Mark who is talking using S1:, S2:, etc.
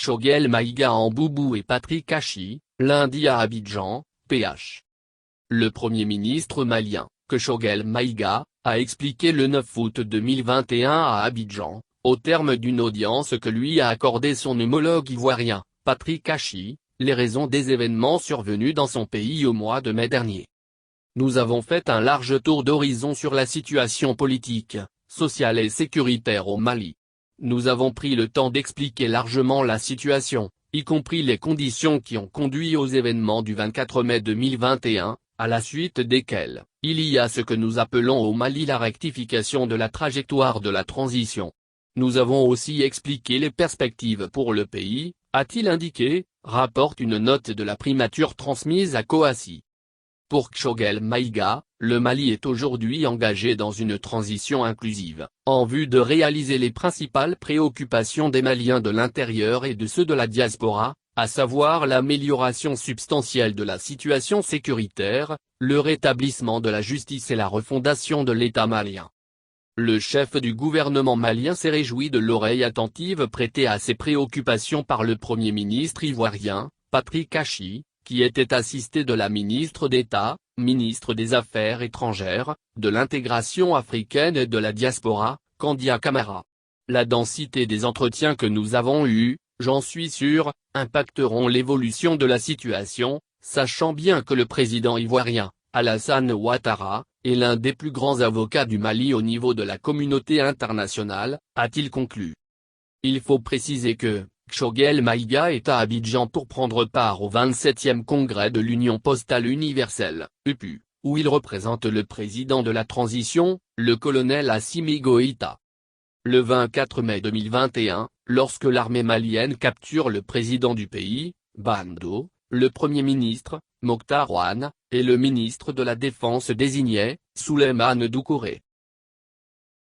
S1: Kshogel Maïga en Boubou et Patrick Hachi, lundi à Abidjan, PH. Le Premier ministre malien, Kshogel Maïga, a expliqué le 9 août 2021 à Abidjan, au terme d'une audience que lui a accordée son homologue ivoirien, Patrick Hachi, les raisons des événements survenus dans son pays au mois de mai dernier. Nous avons fait un large tour d'horizon sur la situation politique, sociale et sécuritaire au Mali. Nous avons pris le temps d'expliquer largement la situation, y compris les conditions qui ont conduit aux événements du 24 mai 2021, à la suite desquels, il y a ce que nous appelons au Mali la rectification de la trajectoire de la transition. Nous avons aussi expliqué les perspectives pour le pays, a-t-il indiqué, rapporte une note de la primature transmise à Kouassi. Pour Kshogel Maïga, le Mali est aujourd'hui engagé dans une transition inclusive, en vue de réaliser les principales préoccupations des Maliens de l'intérieur et de ceux de la diaspora, à savoir l'amélioration substantielle de la situation sécuritaire, le rétablissement de la justice et la refondation de l'État malien. Le chef du gouvernement malien s'est réjoui de l'oreille attentive prêtée à ses préoccupations par le Premier ministre ivoirien, Patrick Hachi, qui était assisté de la ministre d'État, ministre des Affaires étrangères, de l'intégration africaine et de la diaspora, Kandia Camara. La densité des entretiens que nous avons eus, j'en suis sûr, impacteront l'évolution de la situation, sachant bien que le président ivoirien, Alassane Ouattara, est l'un des plus grands avocats du Mali au niveau de la communauté internationale, a-t-il conclu. Il faut préciser que Kshogel Maïga est à Abidjan pour prendre part au 27e congrès de l'Union postale universelle, UPU, où il représente le président de la transition, le colonel Assimi Goïta. Le 24 mai 2021, lorsque l'armée malienne capture le président du pays, Bando, le Premier ministre, Mokhtar Ouane, et le ministre de la Défense désigné, Souleymane Doucouré.